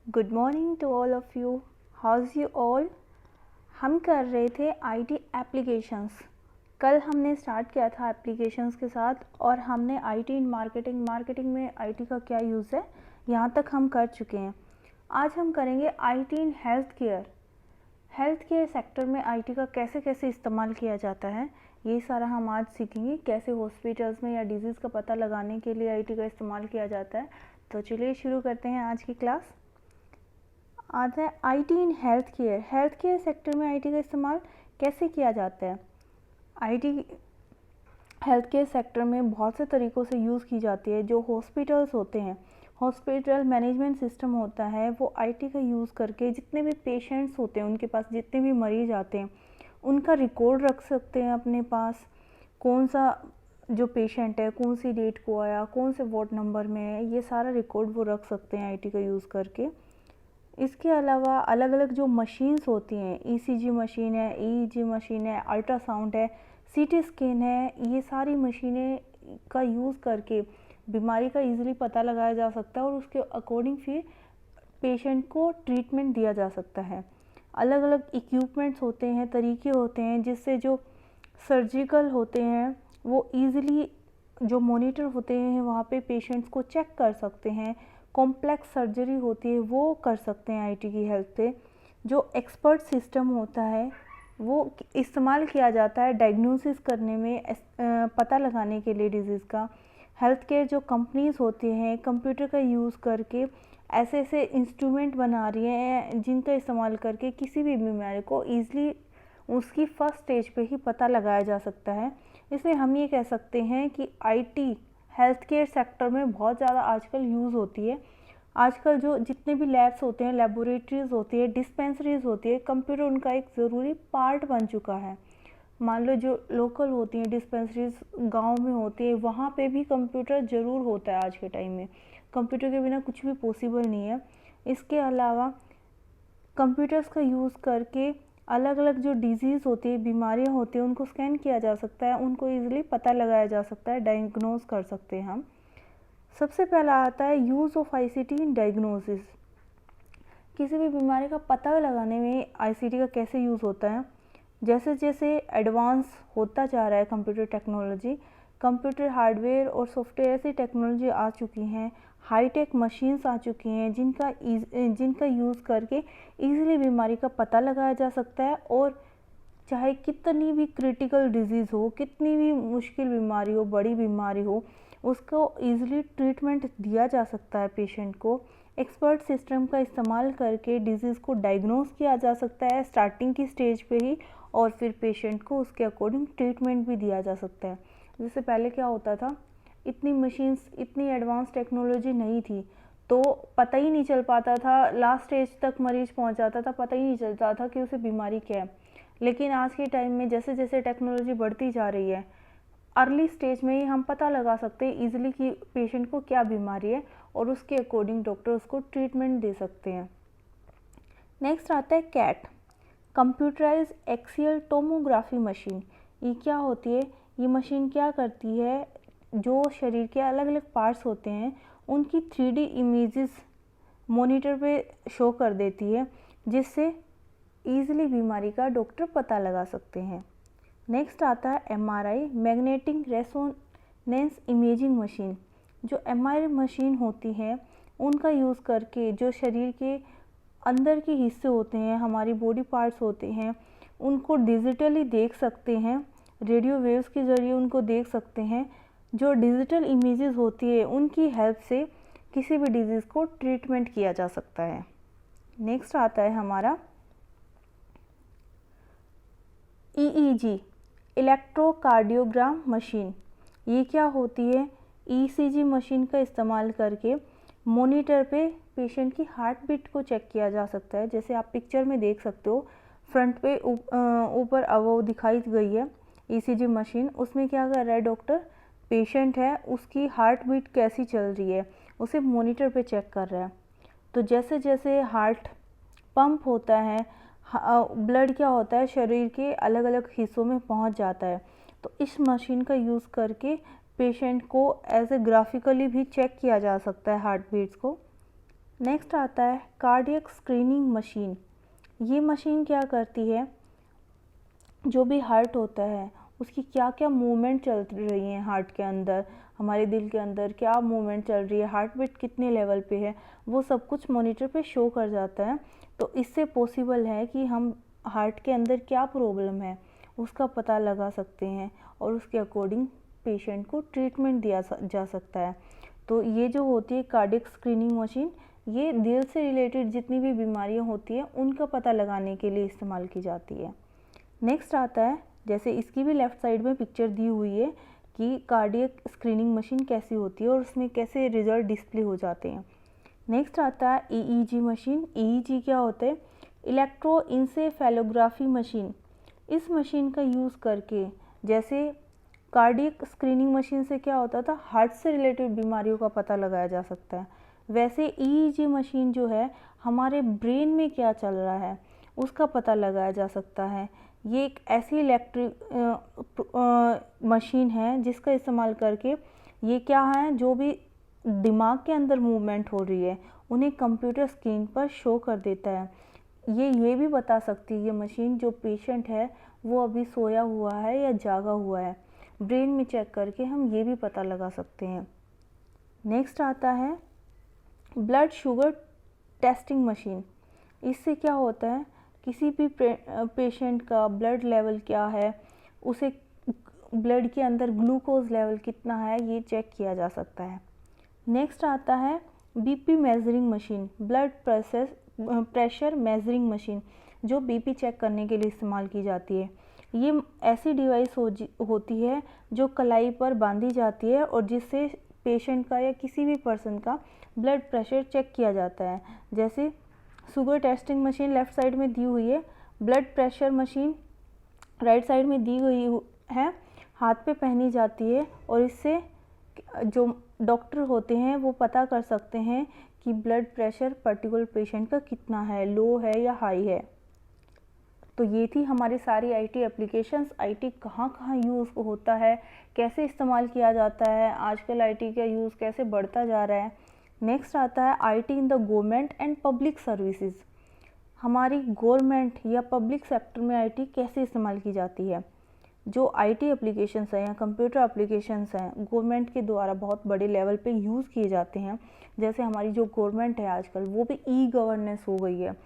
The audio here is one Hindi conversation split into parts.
Good morning to all of you. How's you all. हम कर रहे थे आईटी एप्लीकेशंस। कल हमने स्टार्ट किया था एप्लीकेशंस के साथ और हमने आईटी इन मार्केटिंग में आईटी का क्या यूज़ है यहाँ तक हम कर चुके हैं। आज हम करेंगे IT in health care sector में आईटी का कैसे कैसे इस्तेमाल किया जाता है। ये सारा हम आज सीखेंगे, कैसे हॉस्पिटल्स में या डिजीज़ का पता लगाने के लिए आईटी का इस्तेमाल किया जाता है। तो चलिए शुरू करते हैं आज की क्लास। आता है IT in health care sector में आईटी का इस्तेमाल कैसे किया जाता है। आईटी हेल्थ केयर सेक्टर में बहुत से तरीक़ों से यूज़ की जाती है। जो हॉस्पिटल्स होते हैं, हॉस्पिटल मैनेजमेंट सिस्टम होता है, वो आईटी का यूज़ करके जितने भी पेशेंट्स होते हैं, उनके पास जितने भी मरीज आते हैं, उनका रिकॉर्ड रख सकते हैं अपने पास। कौन सा जो पेशेंट है कौन सी डेट को आया, कौन से वार्ड नंबर में है, ये सारा रिकॉर्ड वो रख सकते हैं आईटी का यूज़ करके। इसके अलावा अलग अलग जो मशीन्स होती हैं, ईसीजी मशीन है, ईईजी मशीन है, अल्ट्रासाउंड है, सीटी स्कैन है, ये सारी मशीनें का यूज़ करके बीमारी का इजीली पता लगाया जा सकता है और उसके अकॉर्डिंग फिर पेशेंट को ट्रीटमेंट दिया जा सकता है। अलग अलग इक्विपमेंट्स होते हैं, तरीके होते हैं जिससे जो सर्जिकल होते हैं वो ईज़िली जो मॉनिटर होते हैं वहाँ पे पेशेंट्स को चेक कर सकते हैं। कॉम्प्लेक्स सर्जरी होती है वो कर सकते हैं आईटी की हेल्प से। जो एक्सपर्ट सिस्टम होता है वो इस्तेमाल किया जाता है डायग्नोसिस करने में, पता लगाने के लिए डिजीज़ का। हेल्थ केयर जो कंपनीज़ होती हैं कंप्यूटर का यूज़ करके ऐसे ऐसे इंस्ट्रूमेंट बना रही हैं जिनका इस्तेमाल करके किसी भी बीमारी को ईज़िली उसकी फर्स्ट स्टेज पे ही पता लगाया जा सकता है। इसलिए हम ये कह सकते हैं कि आईटी हेल्थ केयर सेक्टर में बहुत ज़्यादा आजकल यूज़ होती है। आजकल जो जितने भी लैब्स होते हैं, लेबोरेटरीज़ होती है, डिस्पेंसरीज़ होती है, कंप्यूटर उनका एक ज़रूरी पार्ट बन चुका है। मान लो जो लोकल होती हैं डिस्पेंसरीज़ गांव में होती है, वहाँ पे भी कंप्यूटर ज़रूर होता है। आज के टाइम में कंप्यूटर के बिना कुछ भी पॉसिबल नहीं है। इसके अलावा कंप्यूटर्स का यूज़ करके अलग अलग जो डिजीज़ होती है, बीमारियां होती हैं, उनको स्कैन किया जा सकता है, उनको ईज़िली पता लगाया जा सकता है, डायग्नोज कर सकते हैं हम। सबसे पहला आता है use of ICT in diagnosis. किसी भी बीमारी का पता लगाने में आईसीटी का कैसे यूज़ होता है। जैसे जैसे एडवांस होता जा रहा है कंप्यूटर टेक्नोलॉजी, कंप्यूटर हार्डवेयर और सॉफ्टवेयर ऐसी टेक्नोलॉजी आ चुकी हैं, हाईटेक मशीन्स आ चुकी हैं जिनका यूज़ करके ईज़िली बीमारी का पता लगाया जा सकता है। और चाहे कितनी भी क्रिटिकल डिजीज़ हो, कितनी भी मुश्किल बीमारी हो, बड़ी बीमारी हो, उसको ईज़िली ट्रीटमेंट दिया जा सकता है पेशेंट को। एक्सपर्ट सिस्टम का इस्तेमाल करके डिजीज़ को डायग्नोस किया जा सकता है स्टार्टिंग की स्टेज पे ही, और फिर पेशेंट को उसके अकॉर्डिंग ट्रीटमेंट भी दिया जा सकता है। जैसे पहले क्या होता था, इतनी मशीन्स, इतनी एडवांस टेक्नोलॉजी नहीं थी, तो पता ही नहीं चल पाता था, लास्ट स्टेज तक मरीज पहुंच जाता था, पता ही नहीं चलता था कि उसे बीमारी क्या है। लेकिन आज के टाइम में जैसे जैसे टेक्नोलॉजी बढ़ती जा रही है, अर्ली स्टेज में ही हम पता लगा सकते हैं ईजिली कि पेशेंट को क्या बीमारी है और उसके अकॉर्डिंग डॉक्टर उसको ट्रीटमेंट दे सकते हैं। नेक्स्ट आता है CAT, computerised axial tomography machine. ये क्या होती है, ये मशीन क्या करती है, जो शरीर के अलग अलग पार्ट्स होते हैं उनकी 3D इमेजेस मॉनिटर पे शो कर देती है, जिससे ईजिली बीमारी का डॉक्टर पता लगा सकते हैं। नेक्स्ट आता है MRI, magnetic resonance imaging machine. जो एमआरआई मशीन होती है उनका यूज़ करके जो शरीर के अंदर के हिस्से होते हैं, हमारी बॉडी पार्ट्स होते हैं, उनको डिजिटली देख सकते हैं, रेडियो वेव्स के ज़रिए उनको देख सकते हैं। जो डिजिटल इमेजेस होती है उनकी हेल्प से किसी भी डिजीज़ को ट्रीटमेंट किया जा सकता है। नेक्स्ट आता है हमारा ईईजी, इलेक्ट्रोकार्डियोग्राम मशीन। ये क्या होती है, ईसीजी मशीन का इस्तेमाल करके मॉनिटर पे पेशेंट की हार्ट बीट को चेक किया जा सकता है। जैसे आप पिक्चर में देख सकते हो, फ्रंट पे ऊपर वो दिखाई गई है ईसीजी मशीन। उसमें क्या कर रहा है डॉक्टर, पेशेंट है उसकी हार्ट बीट कैसी चल रही है उसे मॉनिटर पे चेक कर रहा है। तो जैसे जैसे हार्ट पंप होता है, ब्लड क्या होता है शरीर के अलग अलग हिस्सों में पहुंच जाता है। तो इस मशीन का यूज़ करके पेशेंट को एज ए ग्राफिकली भी चेक किया जा सकता है हार्ट बीट्स को। नेक्स्ट आता है कार्डियक स्क्रीनिंग मशीन। ये मशीन क्या करती है, जो भी हार्ट होता है उसकी क्या क्या मूवमेंट चल रही है, हार्ट के अंदर, हमारे दिल के अंदर क्या मूवमेंट चल रही है, हार्ट बीट कितने लेवल पे है, वो सब कुछ मॉनिटर पे शो कर जाता है। तो इससे पॉसिबल है कि हम हार्ट के अंदर क्या प्रॉब्लम है उसका पता लगा सकते हैं और उसके अकॉर्डिंग पेशेंट को ट्रीटमेंट दिया जा सकता है। तो ये जो होती है कार्डियक स्क्रीनिंग मशीन, ये दिल से रिलेटेड जितनी भी बीमारियां होती हैं उनका पता लगाने के लिए इस्तेमाल की जाती है। नेक्स्ट आता है, जैसे इसकी भी लेफ़्ट साइड में पिक्चर दी हुई है कि कार्डियक स्क्रीनिंग मशीन कैसी होती है और उसमें कैसे रिज़ल्ट डिस्प्ले हो जाते हैं। नेक्स्ट आता है ईईजी मशीन। ईईजी क्या होता है, इलेक्ट्रोइंसेफेलोग्राफी मशीन। इस मशीन का यूज़ करके, जैसे कार्डियक स्क्रीनिंग मशीन से क्या होता था, हार्ट से रिलेटेड बीमारियों का पता लगाया जा सकता है, वैसे ईईजी मशीन जो है हमारे ब्रेन में क्या चल रहा है उसका पता लगाया जा सकता है। ये एक ऐसी इलेक्ट्रिक मशीन है जिसका इस्तेमाल करके ये क्या है, जो भी दिमाग के अंदर मूवमेंट हो रही है उन्हें कंप्यूटर स्क्रीन पर शो कर देता है। ये भी बता सकती है ये मशीन जो पेशेंट है वो अभी सोया हुआ है या जागा हुआ है। ब्रेन में चेक करके हम ये भी पता लगा सकते हैं। नेक्स्ट आता है ब्लड शुगर टेस्टिंग मशीन। इससे क्या होता है, किसी भी पेशेंट का ब्लड लेवल क्या है, उसे ब्लड के अंदर ग्लूकोज लेवल कितना है ये चेक किया जा सकता है। नेक्स्ट आता है BP measuring machine, blood pressure measuring machine, जो बीपी चेक करने के लिए इस्तेमाल की जाती है। ये ऐसी डिवाइस होती है जो कलाई पर बांधी जाती है और जिससे पेशेंट का या किसी भी पर्सन का ब्लड प्रेशर चेक किया जाता है। जैसे sugar testing machine left side में दी हुई है, blood pressure machine right side में दी गई है, हाथ पे पहनी जाती है और इससे जो डॉक्टर होते हैं वो पता कर सकते हैं कि ब्लड प्रेशर पर्टिकुलर पेशेंट का कितना है, लो है या हाई है। तो ये थी हमारी सारी आईटी एप्लीकेशंस। आईटी कहाँ कहाँ यूज़ होता है, कैसे इस्तेमाल किया जाता है, आजकल आईटी का यूज़ कैसे बढ़ता जा रहा है। नेक्स्ट आता है IT in the government and public services. हमारी गवर्नमेंट या पब्लिक सेक्टर में आईटी कैसे इस्तेमाल की जाती है। जो आईटी एप्लीकेशंस हैं या कंप्यूटर एप्लीकेशंस हैं गवर्नमेंट के द्वारा बहुत बड़े लेवल पे यूज़ किए जाते हैं। जैसे हमारी जो गवर्नमेंट है आजकल वो भी ई गवर्नेंस हो गई है,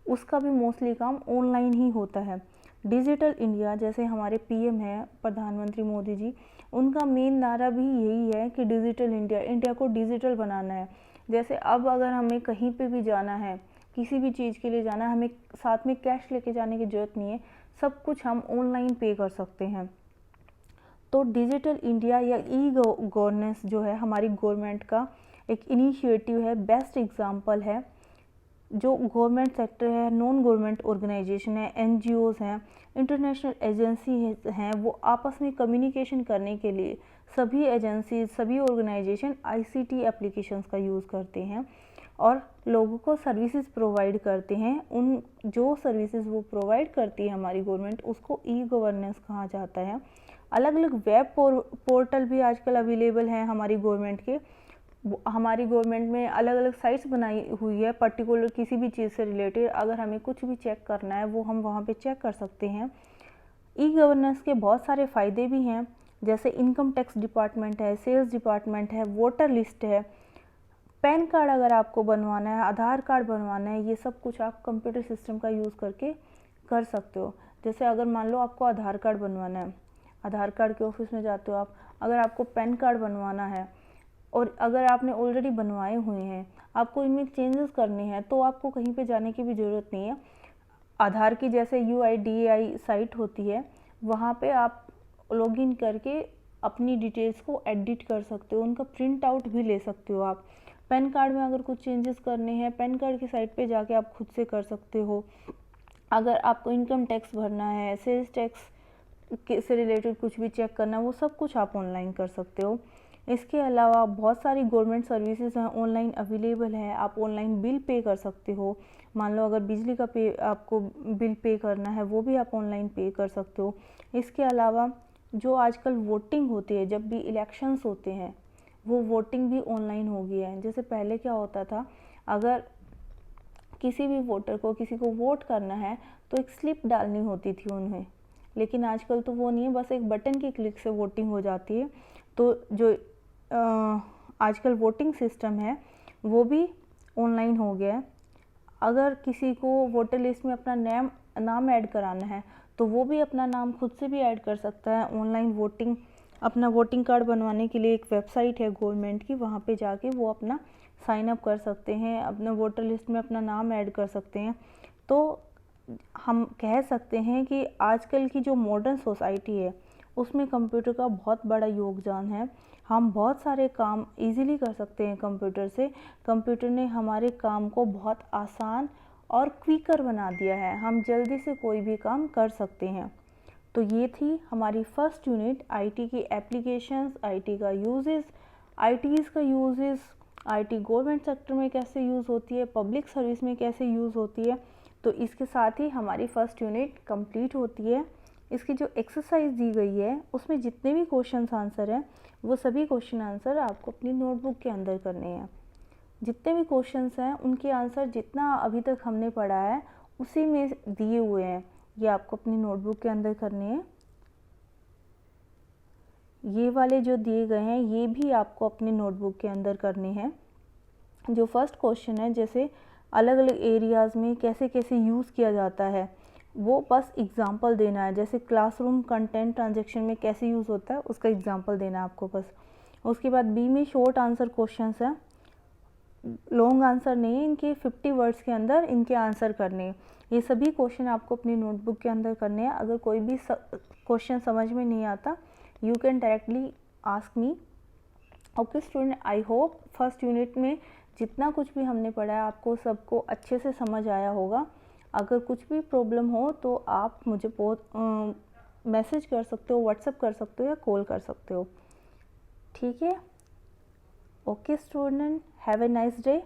उसका भी मोस्टली काम ऑनलाइन ही होता है। डिजिटल इंडिया, जैसे हमारे पीएम हैं प्रधानमंत्री मोदी जी, उनका मेन नारा भी यही है कि डिजिटल इंडिया, इंडिया को डिजिटल बनाना है। जैसे अब अगर हमें कहीं पे भी जाना है, किसी भी चीज़ के लिए जाना है, हमें साथ में कैश लेके जाने की ज़रूरत नहीं है, सब कुछ हम ऑनलाइन पे कर सकते हैं। तो डिजिटल इंडिया या ई गवर्नेंस जो है हमारी गवर्नमेंट का एक इनिशिएटिव है, बेस्ट एग्जांपल है। जो गवर्नमेंट सेक्टर है, नॉन गवर्नमेंट ऑर्गेनाइजेशन है, एनजीओज़ हैं, इंटरनेशनल एजेंसी हैं, वो आपस में कम्युनिकेशन करने के लिए सभी एजेंसी, सभी ऑर्गेनाइजेशन आईसीटी एप्लीकेशंस का यूज़ करते हैं और लोगों को सर्विसेज प्रोवाइड करते हैं। उन जो सर्विसेज वो प्रोवाइड करती है हमारी गवर्नमेंट, उसको ई गवर्नेंस कहा जाता है। अलग अलग वेब पोर्टल भी आजकल अवेलेबल हैं हमारी गवर्नमेंट के। हमारी गवर्नमेंट में अलग अलग साइट्स बनाई हुई है पर्टिकुलर किसी भी चीज़ से रिलेटेड। अगर हमें कुछ भी चेक करना है वो हम वहाँ पे चेक कर सकते हैं। ई गवर्नेंस के बहुत सारे फ़ायदे भी हैं, जैसे इनकम टैक्स डिपार्टमेंट है, सेल्स डिपार्टमेंट है, वोटर लिस्ट है, पैन कार्ड अगर आपको बनवाना है, आधार कार्ड बनवाना है, ये सब कुछ आप कंप्यूटर सिस्टम का यूज़ करके कर सकते हो। जैसे अगर मान लो आपको आधार कार्ड बनवाना है, आधार कार्ड के ऑफिस में जाते हो आप, अगर आपको पैन कार्ड बनवाना है और अगर आपने ऑलरेडी बनवाए हुए हैं, आपको इनमें चेंजेस करने हैं, तो आपको कहीं पे जाने की भी ज़रूरत नहीं है। आधार की जैसे UIDAI साइट होती है, वहाँ पे आप लॉगिन करके अपनी डिटेल्स को एडिट कर सकते हो, उनका प्रिंट आउट भी ले सकते हो आप। पैन कार्ड में अगर कुछ चेंजेस करने हैं, पैन कार्ड की साइट पे जाके आप खुद से कर सकते हो। अगर आपको इनकम टैक्स भरना है, सेल्स टैक्स से रिलेटेड कुछ भी चेक करना है, वो सब कुछ आप ऑनलाइन कर सकते हो। इसके अलावा बहुत सारी गवर्नमेंट सर्विसेज हैं ऑनलाइन अवेलेबल है। आप ऑनलाइन बिल पे कर सकते हो। मान लो अगर बिजली का पे आपको बिल पे करना है, वो भी आप ऑनलाइन पे कर सकते हो। इसके अलावा जो आजकल वोटिंग होती है, जब भी इलेक्शंस होते हैं, वो वोटिंग भी ऑनलाइन हो गई है। जैसे पहले क्या होता था, अगर किसी भी वोटर को किसी को वोट करना है तो एक स्लिप डालनी होती थी उन्हें, लेकिन आजकल तो वो नहीं है, बस एक बटन की क्लिक से वोटिंग हो जाती है। तो जो आजकल वोटिंग सिस्टम है वो भी ऑनलाइन हो गया है। अगर किसी को वोटर लिस्ट में अपना नाम ऐड कराना है तो वो भी अपना नाम खुद से भी ऐड कर सकता है। ऑनलाइन वोटिंग, अपना वोटिंग कार्ड बनवाने के लिए एक वेबसाइट है गवर्नमेंट की, वहाँ पे जाके वो अपना साइन अप कर सकते हैं, अपने वोटर लिस्ट में अपना नाम ऐड कर सकते हैं। तो हम कह सकते हैं कि आजकल की जो मॉडर्न सोसाइटी है उसमें कंप्यूटर का बहुत बड़ा योगदान है। हम बहुत सारे काम इजीली कर सकते हैं कंप्यूटर से। कंप्यूटर ने हमारे काम को बहुत आसान और क्विकर बना दिया है, हम जल्दी से कोई भी काम कर सकते हैं। तो ये थी हमारी फर्स्ट यूनिट, आईटी की एप्लीकेशंस, आईटी का यूजेस, आईटीज़ का यूजेस, आईटी गवर्नमेंट सेक्टर में कैसे यूज़ होती है, पब्लिक सर्विस में कैसे यूज़ होती है। तो इसके साथ ही हमारी फर्स्ट यूनिट कंप्लीट होती है। इसकी जो एक्सरसाइज दी गई है उसमें जितने भी क्वेश्चन आंसर हैं वो सभी क्वेश्चन आंसर आपको अपनी नोटबुक के अंदर करने हैं। जितने भी क्वेश्चंस हैं उनके आंसर जितना अभी तक हमने पढ़ा है उसी में दिए हुए हैं, ये आपको अपनी नोटबुक के अंदर करने हैं। ये वाले जो दिए गए हैं ये भी आपको अपनी नोटबुक के अंदर करने हैं। जो फर्स्ट क्वेश्चन है, जैसे अलग अलग एरियाज़ में कैसे कैसे यूज़ किया जाता है, वो बस एग्जांपल देना है। जैसे क्लासरूम कंटेंट ट्रांजैक्शन में कैसे यूज़ होता है उसका एग्जांपल देना है आपको बस। उसके बाद बी में शॉर्ट आंसर क्वेश्चंस हैं, लॉन्ग आंसर नहीं, इनके 50 वर्ड्स के अंदर इनके आंसर करने हैं। ये सभी क्वेश्चन आपको अपनी नोटबुक के अंदर करने हैं। अगर कोई भी क्वेश्चन समझ में नहीं आता you can directly ask me. Okay student, I hope first unit में जितना कुछ भी हमने पढ़ा है आपको सबको अच्छे से समझ आया होगा। अगर कुछ भी प्रॉब्लम हो तो आप मुझे मैसेज कर सकते हो, व्हाट्सएप कर सकते हो या कॉल कर सकते हो। ठीक है, okay student, have a nice day.